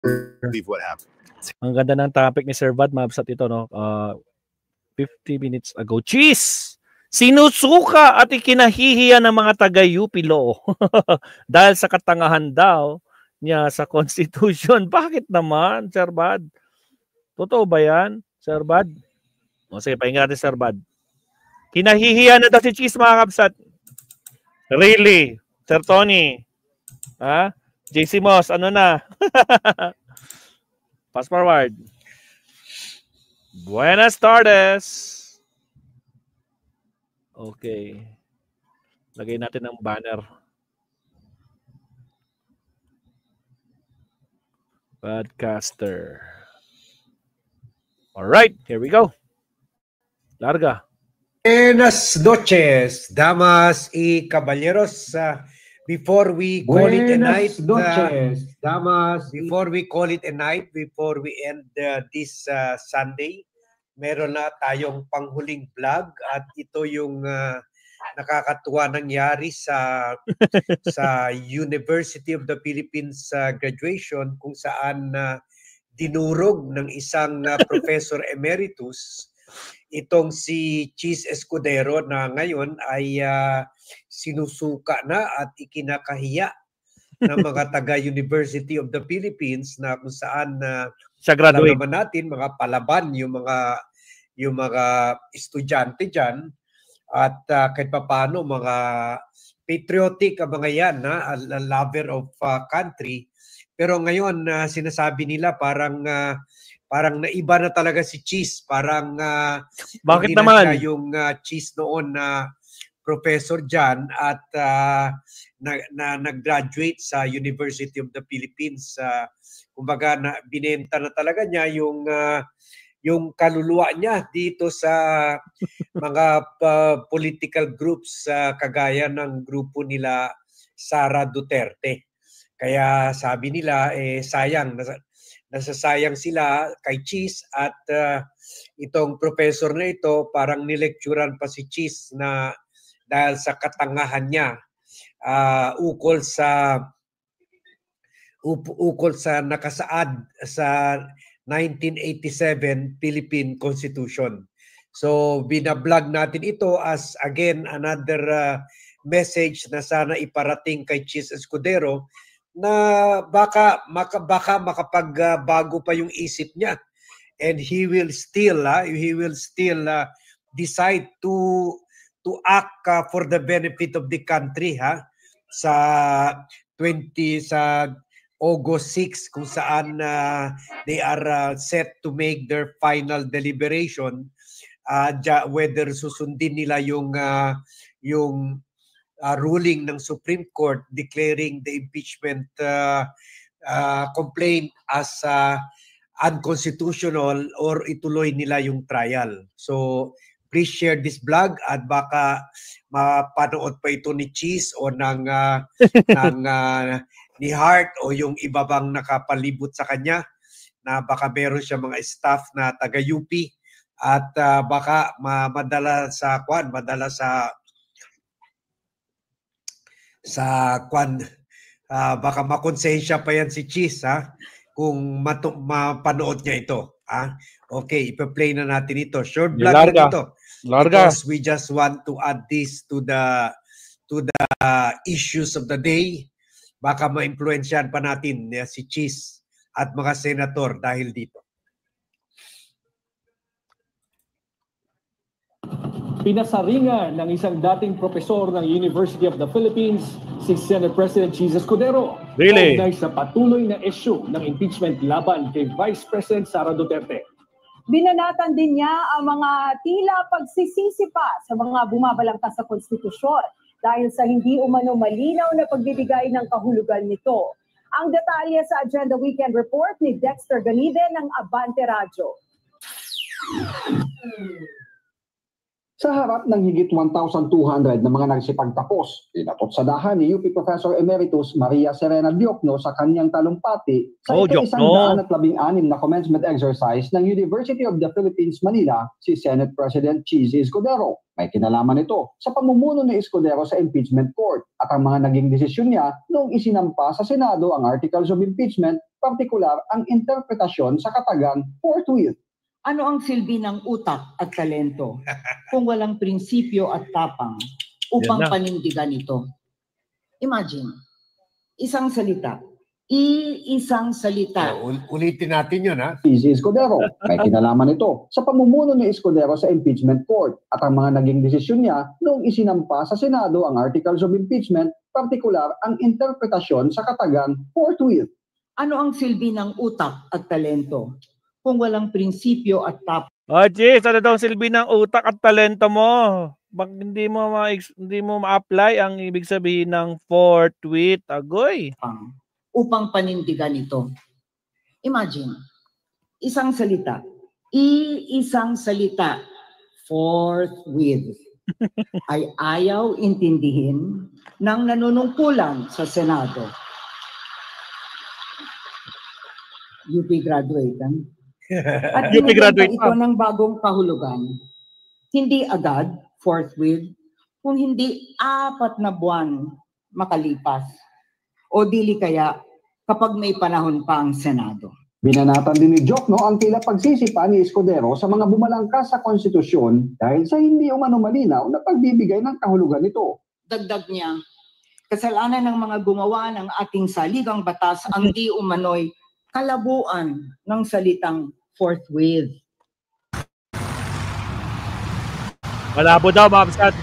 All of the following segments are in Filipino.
believe what happened. Ang ganda ng topic ni Sir Bad, mabsat ito, no? 50 minutes ago. Cheese! Sinusuka at ikinahihiya ng mga taga-UP Law dahil sa katangahan daw niya sa Constitution. Bakit naman, Sir Bad? Totoo ba yan, Sir Bad? O sige, pahinga natin, Sir Bad. Kinahihiya na daw si Cheese, mga kabsat. Really? Sir Tony? Ha? JC Moss, ano na? Fast forward. Buenas tardes. Okay. Lagay natin ng banner. Podcaster. All right, here we go. Larga. Buenas noches, damas y caballeros. Before we call it a night, before we call it a night, before we end this Sunday, meron na tayong panghuling vlog at ito yung nakakatuwa nangyari sa University of the Philippines graduation, kung saan dinurog ng isang professor emeritus itong si Cheese Escudero na ngayon ay sinusuka na at ikinakahiya ng mga taga-University of the Philippines, na kung saan alam naman natin mga palaban yung mga estudyante dyan, at kahit paano mga patriotic ang mga yan, lover of country. Pero ngayon sinasabi nila parang naiba na talaga si Cheese. Parang bakit hindi naman? na siya yung Cheese noon na professor dyan at nag-graduate sa University of the Philippines. Kumbaga binenta na talaga niya yung kaluluwa niya dito sa mga political groups kagaya ng grupo nila Sara Duterte. Kaya sabi nila sayang, nasasayang sila kay Cheese at itong professor na ito parang nilecturan pa si Cheese na dahil sa katangahan niya ukol sa nakasaad sa 1987 Philippine Constitution. So binablog natin ito as again another message na sana iparating kay Cheese Escudero na baka makapagbago pa yung isip niya, and he will still decide to act for the benefit of the country sa August 6, kung saan they are set to make their final deliberation whether susundin nila yung ruling ng Supreme Court declaring the impeachment complaint as unconstitutional or ituloy nila yung trial. So please share this vlog at baka mapanood pa ito ni Cheese o ng ni Hart o yung iba bang nakapalibot sa kanya, na baka meron siya mga staff na taga-UP at baka madala sa baka makonsensya pa yan si Cheese kung mapanood niya ito. Okay, ipa-play na natin ito. Short vlog na ito. Because we just want to add this to the issues of the day. Baka ma-influensyahan pa natin si Cheese at mga senator dahil dito. Pinasaringan ng isang dating profesor ng University of the Philippines, si Senate President Cheese Escudero. Really? Kaugnay sa patuloy na issue ng impeachment laban kay Vice President Sara Duterte. Binanatan din niya ang mga tila pagsisisi pa sa mga bumabalangkas sa konstitusyon dahil sa hindi umano malinaw na pagbibigay ng kahulugan nito. Ang detalye sa Agenda Weekend Report ni Dexter Ganibe ng Abante Radyo. Sa harap ng higit 1,200 na mga nagsipagtapos, inatotsadahan ni UP Professor Emeritus Maria Serena Diokno sa kanyang talumpati sa ika-116 na commencement exercise ng University of the Philippines, Manila, si Senate President Cheese Escudero. May kinalaman ito sa pamumuno ni Escudero sa impeachment court at ang mga naging desisyon niya noong isinampa sa Senado ang articles of impeachment, partikular ang interpretasyon sa katagang forthwith. Ano ang silbi ng utak at talento kung walang prinsipyo at tapang upang panindigan ito? Imagine, isang salita. Ulitin natin yun, ha? Si Escudero. May kinalaman ito sa pamumuno ni Escudero sa impeachment court at ang mga naging desisyon niya noong isinampa sa Senado ang articles of impeachment, partikular ang interpretasyon sa katagang forthwith. Ano ang silbi ng utak at talento kung walang prinsipyo at tapang? Jeez, ano daw silbi ng utak at talento mo? Bakit hindi mo ma-apply ang ibig sabihin ng forthwith, agoy? Upang panindigan ito. Imagine, isang salita, forthwith, ay ayaw intindihin ng nanunungkulan sa Senado. UP graduate, at graduate ito ng bagong kahulugan. Hindi agad, forthwith, kung hindi 4 na buwan makalipas. O dili kaya kapag may panahon pa ang Senado. Binanatan din ni Diokno ang tila pagsisipa ni Escudero sa mga bumalangkas sa konstitusyon dahil sa hindi umano malinaw na pagbibigay ng kahulugan nito. Dagdag niya, kasalanan ng mga gumawa ng ating saligang batas ang di umano'y kalabuan ng salitang forthwith. Malabo daw, mga kapsat.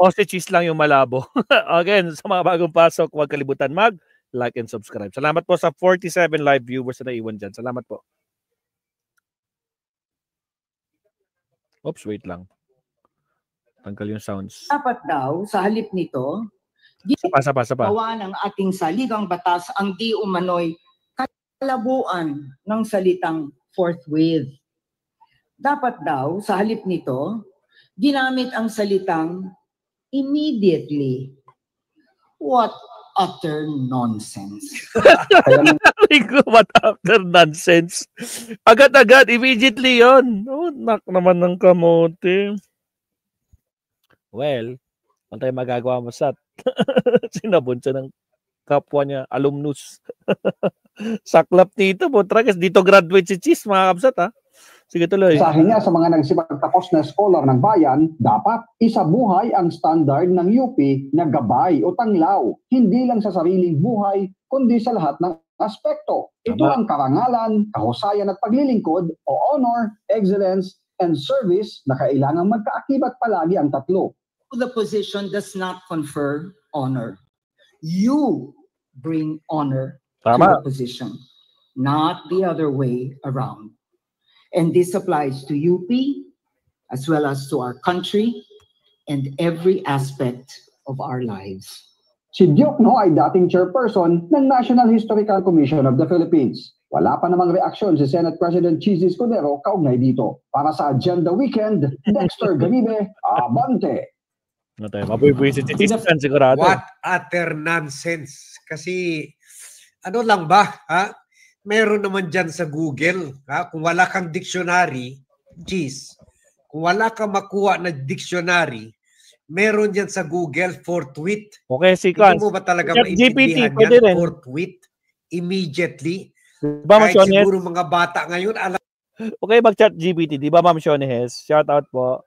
O si Cheese lang yung malabo. Again, sa mga bagong pasok, huwag kalimutan mag-like and subscribe. Salamat po sa 47 live viewers na naiwan dyan. Salamat po. Oops, wait lang. Tanggal yung sounds. Dapat daw, sa halip nito, Sapa. gawa ng ating saligang batas ang di umano'y kalabuan ng salitang forthwith. Dapat daw, sa halip nito, ginamit ang salitang immediately. What utter nonsense. What utter nonsense. Agad-agad, immediately yon. Oh, nak naman ng kamote. Well, ano tayo magagawa mo sa sinabon siya ng kapwa niya, alumnus. Saklap nito po. Tragas, dito graduate si Cheese, mga kapsat, ha? Sige, tuloy. Sabi niya sa mga nagsipagtapos na scholar ng bayan, dapat isabuhay ang standard ng UP na gabay o tanglaw, hindi lang sa sariling buhay, kundi sa lahat ng aspekto. Ito ang karangalan, kahusayan at paglilingkod o honor, excellence, and service na kailangang magkaakibat palagi ang tatlo. The position does not confer honor. You bring honor to the position, not the other way around. And this applies to UP as well as to our country and every aspect of our lives. Si Diokno ay dating chairperson ng National Historical Commission of the Philippines. Wala pa namang reaksyon si Senate President Cheese Escudero kaugnay dito. Para sa Agenda Weekend, Dexter Ganibe, Abante! What utter nonsense. Kasi ano lang ba, ha? Meron naman dyan sa Google, ha? Kung wala kang dictionary, Cheese, kung wala kang makuha na dictionary, meron dyan sa Google forthwith. Okay, sequence. Hindi mo ba talaga maintindihan yan? Forthwith, immediately. Kahit siguro mga bata ngayon, alam. Okay, mag-chat GPT. Di ba, Ma'am Shonihes? Shout out po.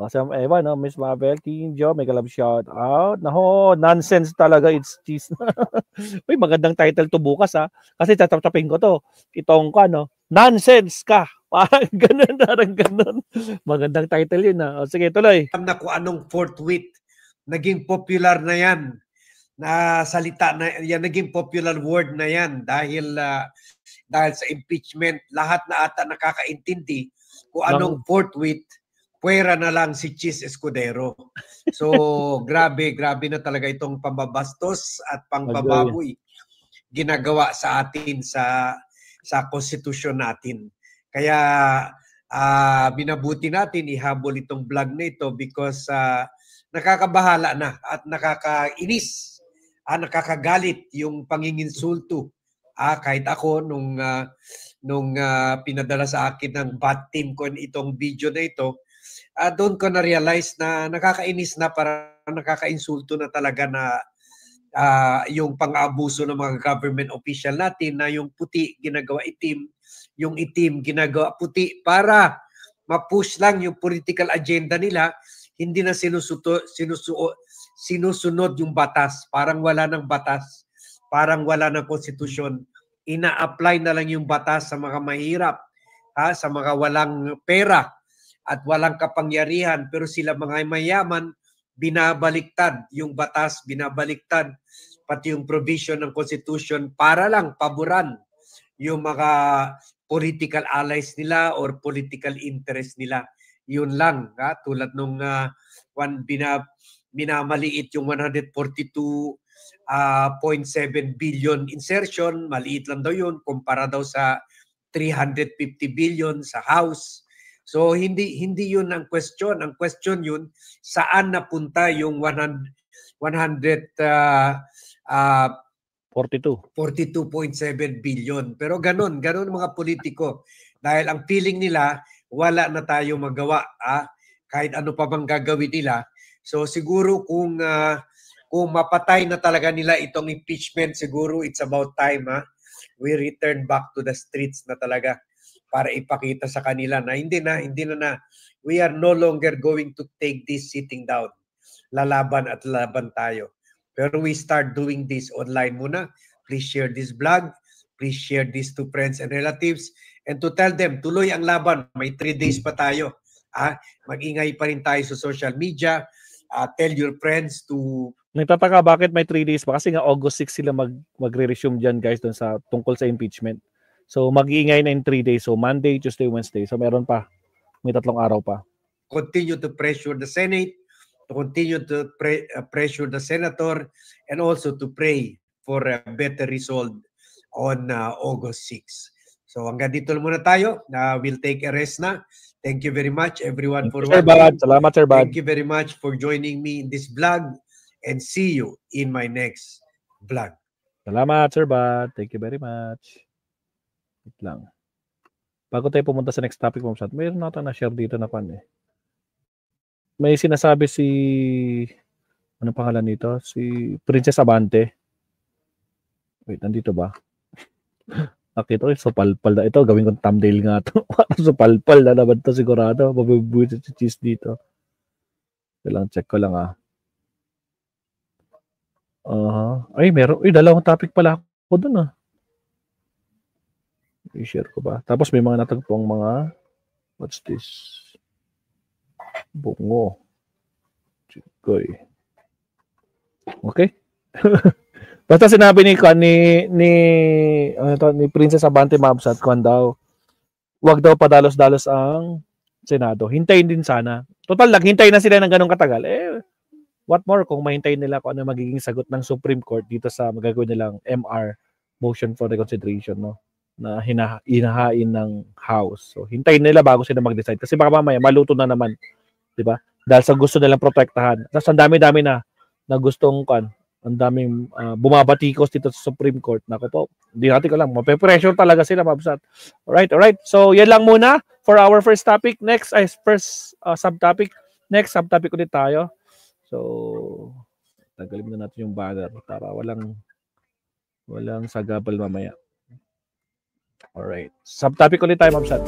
Masam Ewan, no? Miss Mabel, King Joe, may kalab shout out. Naho, nonsense talaga, it's Cheese. Uy, magandang title to bukas, ha? Kasi tatapin ko to. Itong ko, no? Nonsense ka. Parang ganun. Magandang title yun, ha? O, sige, tuloy. Alam na kung anong forthwith. Naging popular na yan. Na salita na yan, naging popular word na yan dahil sa impeachment. Lahat na ata nakakaintindi kung anong forthwith. Puwera na lang si Cheese Escudero. So, grabe na talaga itong pambabastos at pangbababoy ginagawa sa atin sa konstitusyon natin. Kaya binabuti natin ihabol itong vlog na ito because nakakabahala na at nakakainis, nakakagalit yung panginginsulto. Kahit ako nung pinadala sa akin ng bad team ko itong video na ito, doon ko na-realize na nakakainis na, para nakakainsulto na talaga na yung pang-abuso ng mga government official natin, na yung puti ginagawa itim, yung itim ginagawa puti para ma-push lang yung political agenda nila. Hindi na sinusunod yung batas. Parang wala ng batas. Parang wala ng konstitusyon. Ina-apply na lang yung batas sa mga mahirap, sa mga walang pera at walang kapangyarihan. Pero sila mga mayaman, binabaliktad yung batas, binabaliktad pati yung provision ng Constitution para lang paboran yung mga political allies nila or political interest nila. Yun lang, tulad nung binamaliit yung 142.7 billion insertion, maliit lang daw yun kumpara daw sa 350 billion sa House. So hindi yun ang question. Ang question yun, saan napunta yung 42.7 billion. Pero ganun mga politiko. Dahil ang feeling nila, wala na tayo magawa. Kahit ano pa bang gagawin nila. So siguro kung mapatay na talaga nila itong impeachment, siguro it's about time we return back to the streets na talaga para ipakita sa kanila na hindi na we are no longer going to take this sitting down. Lalaban tayo. Pero we start doing this online muna. Please share this vlog. Please share this to friends and relatives. And to tell them, tuloy ang laban. May 3 days pa tayo. Mag-ingay pa rin tayo sa social media. Tell your friends to... Nagtataka bakit may 3 days pa? Kasi nga August 6 sila magre-resume dyan, guys, dun sa tungkol sa impeachment. So mag-iingay na in 3 days. So Monday, Tuesday, Wednesday. So meron pa. May 3 araw pa. Continue to pressure the Senate, to continue to pressure the senator, and also to pray for a better result on August 6. So hanggang dito muna tayo. We'll take a rest na. Thank you very much everyone for watching. Salamat, Sir Bad. Thank you very much for joining me in this vlog, and see you in my next vlog. Salamat, Sir Bad. Thank you very much. Wait lang. Bago tayo pumunta sa next topic, Ma'am Sat, mayroon natin na-share dito na pan eh. May sinasabi si... Anong pangalan nito? Si Princess Abante. Wait, nandito ba? Nakita ko, supalpal na ito. Gawin kong thumbnail nga ito. Supalpal na naman ito sigurado. Mabubuti si Cheese dito. Check ko lang Ay, meron. Uy, 2 topic pala ako dun I-share ko ba? Tapos may mga natagpong mga what's this? Bungo. Chikoy. Okay? Basta sinabi ni Princess Abante Mabsat kung daw wag daw padalos-dalos ang Senado. Hintayin din sana. Total hintayin na sila ng ganong katagal. What more kung mahintayin nila kung ano magiging sagot ng Supreme Court dito sa magagawin nilang MR, motion for reconsideration, no? Na hinahain ng House. So hintayin nila bago sila mag-decide kasi baka mamaya maluto na naman, 'di ba? Dahil sa gusto nilang protektahan. Tapos ang dami-dami na gustong ang daming bumabatikos dito sa Supreme Court. Nako po, hindi natin ko lang. Mape-pressure talaga sila, Mabsat. Alright. So, yan lang muna for our first topic. Next ay first subtopic. Next subtopic ulit tayo. So, tagalin na natin yung banner para walang sagabal mamaya. Alright. Subtopic ulit tayo, Mabsat.